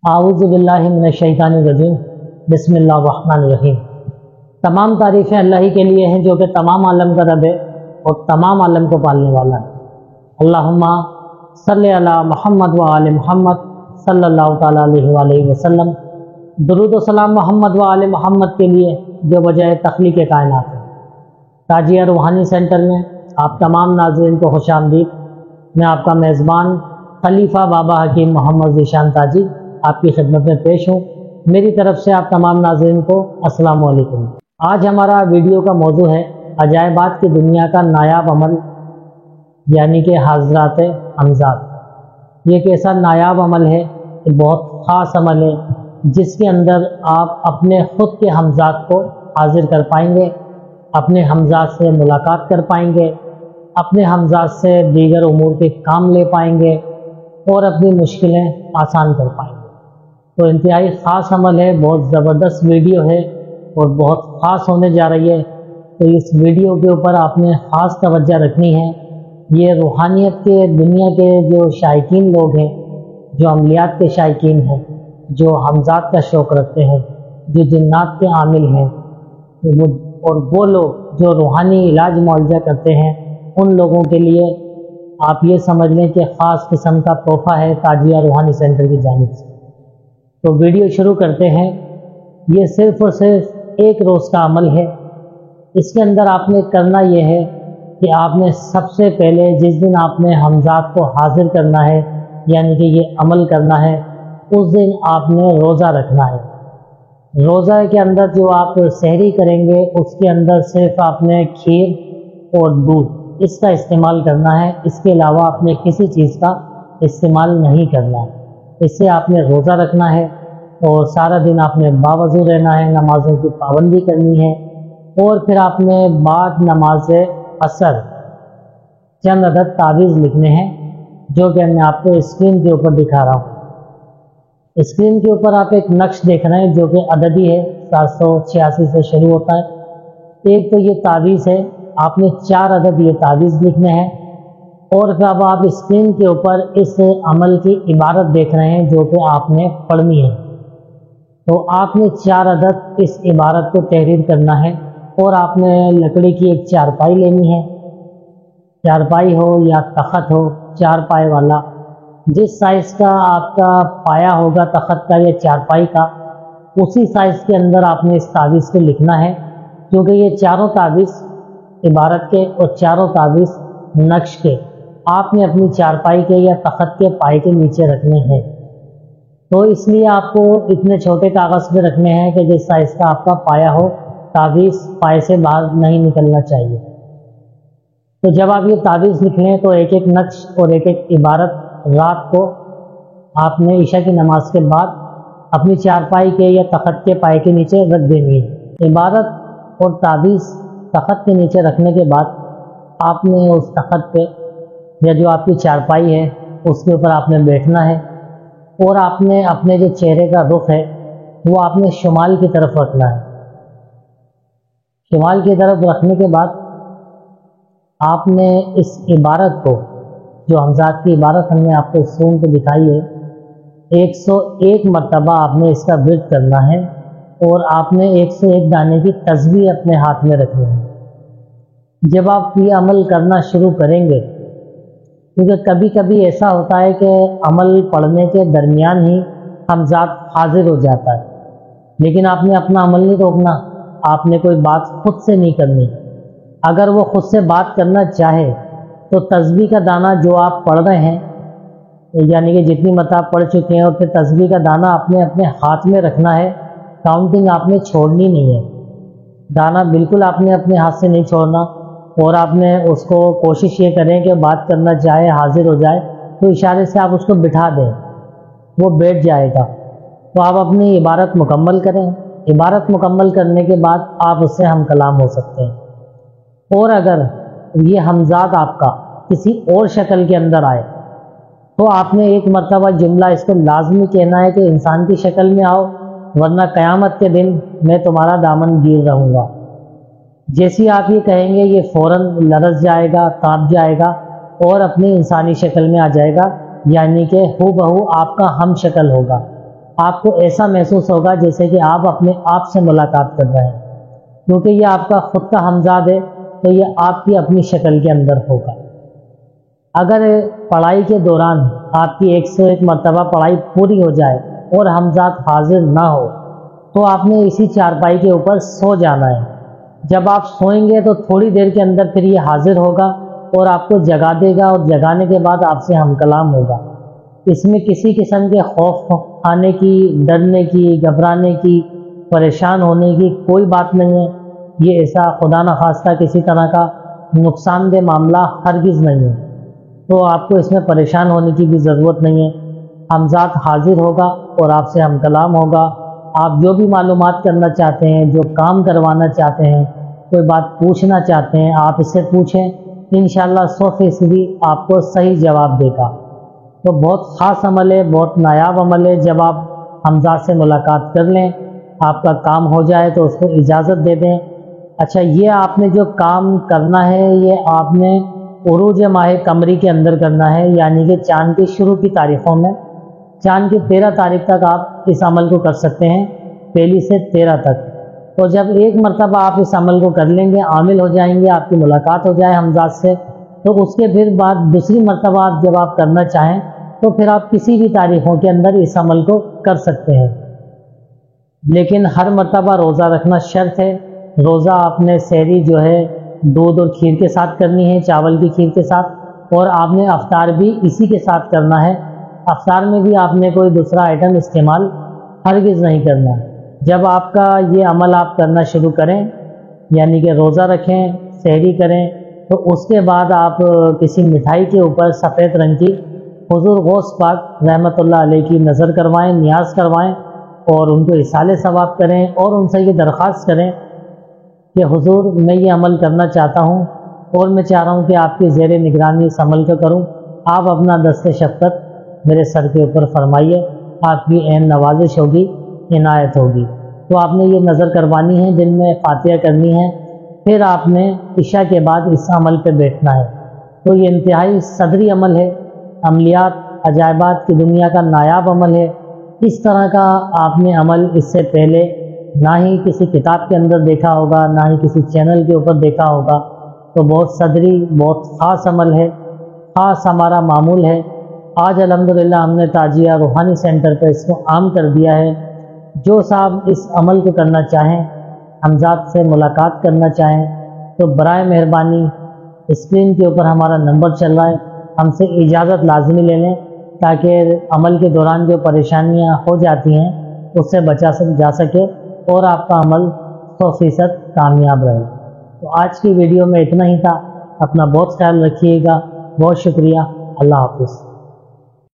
اعوذ باللہ من الشیطان الرجیم بسم اللہ الرحمن الرحیم۔ تمام تعریفیں اللہ ہی کے لیے ہیں جو کہ تمام عالم کا رب ہے اور تمام عالم کو پالنے والا ہے۔ اللہم صلی علی محمد و آل محمد صلی اللہ تعالیٰ علیہ وآلہ وسلم۔ درود و سلام محمد و آل محمد کے لیے جو بجائے تخلیق کائنات ہے۔ تاجیہ روحانی سینٹر میں آپ تمام ناظرین کو خوش آمدید۔ میں آپ کا میزبان خلیفہ بابا حکیم محمد ذیشان تاجی آپ کی خدمت میں پیش ہوں۔ میری طرف سے آپ تمام ناظرین کو السلام علیکم۔ آج ہمارا ویڈیو کا موضوع ہے عجائبات کی دنیا کا نایاب عمل، یعنی کہ حاضرات ہمزات۔ یہ ایک ایسا نایاب عمل ہے کہ بہت خاص عمل ہے جس کے اندر آپ اپنے خود کے ہمزات کو حاضر کر پائیں گے، اپنے ہمزات سے ملاقات کر پائیں گے، اپنے ہمزات سے دیگر امور کے کام لے پائیں گے اور اپنی مشکلیں آسان کر پائیں گے۔ تو انتہائی خاص عمل ہے، بہت زبردست ویڈیو ہے اور بہت خاص ہونے جا رہی ہے، تو اس ویڈیو کے اوپر آپ نے خاص توجہ رکھنی ہے۔ یہ روحانیت کے دنیا کے جو شائقین لوگ ہیں، جو عملیات کے شائقین ہیں، جو ہمزات کا شوق رکھتے ہیں، جو جنات کے عامل ہیں، اور وہ لوگ جو روحانی علاج معالجہ کرتے ہیں، ان لوگوں کے لیے آپ یہ سمجھ لیں کہ خاص قسم کا تحفہ ہے تاجیہ روحانی سینٹر کی جانب سے۔ تو ویڈیو شروع کرتے ہیں۔ یہ صرف اور صرف ایک روز کا عمل ہے۔ اس کے اندر آپ نے کرنا یہ ہے کہ آپ نے سب سے پہلے جس دن آپ نے ہمزات کو حاضر کرنا ہے، یعنی کہ یہ عمل کرنا ہے، اس دن آپ نے روزہ رکھنا ہے۔ روزہ کے اندر جو آپ سحری کریں گے اس کے اندر صرف آپ نے کھیر اور دودھ اس کا استعمال کرنا ہے، اس کے علاوہ آپ نے کسی چیز کا استعمال نہیں کرنا ہے۔ اس سے آپ نے روزہ رکھنا ہے اور سارا دن آپ نے باوضو رہنا ہے، نمازوں کی پابندی کرنی ہے، اور پھر آپ نے بعد نماز عصر چند عدد تعویذ لکھنے ہیں جو کہ میں آپ کو اسکرین کے اوپر دکھا رہا ہوں۔ اسکرین کے اوپر آپ ایک نقش دیکھ رہے ہیں جو کہ عددی ہے، 786 سے شروع ہوتا ہے۔ ایک تو یہ تعویذ ہے، آپ نے 4 عدد یہ تعویذ لکھنے ہیں، اور پھر اب آپ اسکرین کے اوپر اس عمل کی عبارت دیکھ رہے ہیں جو کہ آپ نے پڑھنی ہے۔ تو آپ نے 4 عدد اس عبارت کو تحریر کرنا ہے، اور آپ نے لکڑی کی ایک چارپائی لینی ہے، چارپائی ہو یا تخت ہو 4 پائے والا، جس سائز کا آپ کا پایا ہوگا تخت کا یا چارپائی کا، اسی سائز کے اندر آپ نے اس تعویذ کو لکھنا ہے، کیونکہ یہ چاروں تعویذ عبارت کے اور چاروں تعویذ نقش کے آپ نے اپنی چارپائی کے یا تخت کے پائے کے نیچے رکھنے ہیں۔ تو اس لیے آپ کو اتنے چھوٹے کاغذ پہ رکھنے ہیں کہ جس سائز کا آپ کا پایا ہو، تعویذ پائے سے باہر نہیں نکلنا چاہیے۔ تو جب آپ یہ تعویذ لکھ لیں تو ایک ایک نقش اور ایک ایک عبارت رات کو آپ نے عشاء کی نماز کے بعد اپنی چارپائی کے یا تخت کے پائے کے نیچے رکھ دینی ہے۔ عبارت اور تعویذ تخت کے نیچے رکھنے کے بعد آپ نے اس تخت پہ یا جو آپ کی چارپائی ہے اس کے اوپر آپ نے بیٹھنا ہے، اور آپ نے اپنے جو چہرے کا رخ ہے وہ آپ نے شمال کی طرف رکھنا ہے۔ شمال کی طرف رکھنے کے بعد آپ نے اس عبارت کو، جو ہمزات کی عبارت ہم نے آپ کو سون پہ دکھائی ہے، 101 مرتبہ آپ نے اس کا ورد کرنا ہے، اور آپ نے 101 دانے کی تسبیح اپنے ہاتھ میں رکھنی ہے۔ جب آپ یہ عمل کرنا شروع کریں گے، کیونکہ کبھی کبھی ایسا ہوتا ہے کہ عمل پڑھنے کے درمیان ہی ہمزات حاضر ہو جاتا ہے، لیکن آپ نے اپنا عمل نہیں روکنا، آپ نے کوئی بات خود سے نہیں کرنی۔ اگر وہ خود سے بات کرنا چاہے تو تسبیح کا دانہ جو آپ پڑھ رہے ہیں، یعنی کہ جتنی مرتبہ پڑھ چکے ہیں، اور پھر تسبیح کا دانہ آپ نے اپنے ہاتھ میں رکھنا ہے، کاؤنٹنگ آپ نے چھوڑنی نہیں ہے، دانہ بالکل آپ نے اپنے ہاتھ سے نہیں چھوڑنا، اور آپ نے اس کو کوشش یہ کریں کہ بات کرنا چاہے حاضر ہو جائے تو اشارے سے آپ اس کو بٹھا دیں، وہ بیٹھ جائے گا۔ تو آپ اپنی عبارت مکمل کریں، عبارت مکمل کرنے کے بعد آپ اس سے ہم کلام ہو سکتے ہیں۔ اور اگر یہ ہمزات آپ کا کسی اور شکل کے اندر آئے تو آپ نے ایک مرتبہ جملہ اس کو لازمی کہنا ہے کہ انسان کی شکل میں آؤ، ورنہ قیامت کے دن میں تمہارا دامن گیر رہوں گا۔ جیسی آپ یہ کہیں گے یہ فوراً لرز جائے گا، کانپ جائے گا اور اپنی انسانی شکل میں آ جائے گا، یعنی کہ ہو بہو آپ کا ہم شکل ہوگا۔ آپ کو ایسا محسوس ہوگا جیسے کہ آپ اپنے آپ سے ملاقات کر رہے ہیں، کیونکہ یہ آپ کا خود کا ہمزاد ہے تو یہ آپ کی اپنی شکل کے اندر ہوگا۔ اگر پڑھائی کے دوران آپ کی 101 مرتبہ پڑھائی پوری ہو جائے اور ہمزاد حاضر نہ ہو تو آپ نے اسی چارپائی کے اوپر سو جانا ہے۔ جب آپ سوئیں گے تو تھوڑی دیر کے اندر پھر یہ حاضر ہوگا اور آپ کو جگا دے گا، اور جگانے کے بعد آپ سے ہم کلام ہوگا۔ اس میں کسی قسم کے خوف آنے کی، ڈرنے کی، گھبرانے کی، پریشان ہونے کی کوئی بات نہیں ہے۔ یہ ایسا خدا نخواستہ کسی طرح کا نقصان دہ معاملہ ہرگز نہیں ہے، تو آپ کو اس میں پریشان ہونے کی بھی ضرورت نہیں ہے۔ ہمزاد حاضر ہوگا اور آپ سے ہم کلام ہوگا۔ آپ جو بھی معلومات کرنا چاہتے ہیں، جو کام کروانا چاہتے ہیں، کوئی بات پوچھنا چاہتے ہیں، آپ اس سے پوچھیں، انشاءاللہ 100% آپ کو صحیح جواب دے گا۔ تو بہت خاص عمل ہے، بہت نایاب عمل ہے۔ جب آپ ہمزاد سے ملاقات کر لیں، آپ کا کام ہو جائے تو اس کو اجازت دے دیں۔ اچھا، یہ آپ نے جو کام کرنا ہے یہ آپ نے عروج ماہ قمری کے اندر کرنا ہے، یعنی کہ چاند کی شروع کی تاریخوں میں۔ چاند کی 13 تاریخ تک آپ اس عمل کو کر سکتے ہیں، 1 سے 13 تک۔ تو جب ایک مرتبہ آپ اس عمل کو کر لیں گے، عامل ہو جائیں گے، آپ کی ملاقات ہو جائے ہمزاد سے، تو اس کے پھر بعد دوسری مرتبہ جب آپ کرنا چاہیں تو پھر آپ کسی بھی تاریخوں کے اندر اس عمل کو کر سکتے ہیں۔ لیکن ہر مرتبہ روزہ رکھنا شرط ہے۔ روزہ آپ نے سحری جو ہے دودھ اور کھیر کے ساتھ کرنی ہے، چاول کی کھیر کے ساتھ، اور آپ نے افطار بھی اسی کے ساتھ کرنا ہے۔ افطار میں بھی آپ نے کوئی دوسرا آئٹم استعمال ہرگز نہیں کرنا۔ جب آپ کا یہ عمل آپ کرنا شروع کریں، یعنی کہ روزہ رکھیں، سحری کریں، تو اس کے بعد آپ کسی مٹھائی کے اوپر سفید رنگ کی حضور غوث پاک رحمۃ اللہ علیہ کی نظر کروائیں، نیاز کروائیں، اور ان کو اصالِ ثواب کریں، اور ان سے یہ درخواست کریں کہ حضور میں یہ عمل کرنا چاہتا ہوں اور میں چاہ رہا ہوں کہ آپ کی زیر نگرانی اس عمل کو کروں۔ آپ اپنا دست شفقت میرے سر کے اوپر فرمائیے، آپ کی عین نوازش ہوگی، عنایت ہوگی۔ تو آپ نے یہ نظر کروانی ہے، دن میں فاتحہ کرنی ہے، پھر آپ نے عشاء کے بعد اس عمل پہ بیٹھنا ہے۔ تو یہ انتہائی صدری عمل ہے، عملیات عجائبات کی دنیا کا نایاب عمل ہے۔ اس طرح کا آپ نے عمل اس سے پہلے نہ ہی کسی کتاب کے اندر دیکھا ہوگا، نہ ہی کسی چینل کے اوپر دیکھا ہوگا۔ تو بہت صدری، بہت خاص عمل ہے، خاص ہمارا معمول ہے۔ آج الحمدللہ ہم نے تاجیہ روحانی سینٹر پہ اس کو عام کر دیا ہے۔ جو صاحب اس عمل کو کرنا چاہیں، ہمزاد سے ملاقات کرنا چاہیں، تو برائے مہربانی اسکرین کے اوپر ہمارا نمبر چل رہا ہے، ہم سے اجازت لازمی لے لیں تاکہ عمل کے دوران جو پریشانیاں ہو جاتی ہیں اس سے بچا جا سکے اور آپ کا عمل 100% کامیاب رہے۔ تو آج کی ویڈیو میں اتنا ہی تھا۔ اپنا بہت خیال رکھیے گا۔ بہت شکریہ۔ اللہ حافظ۔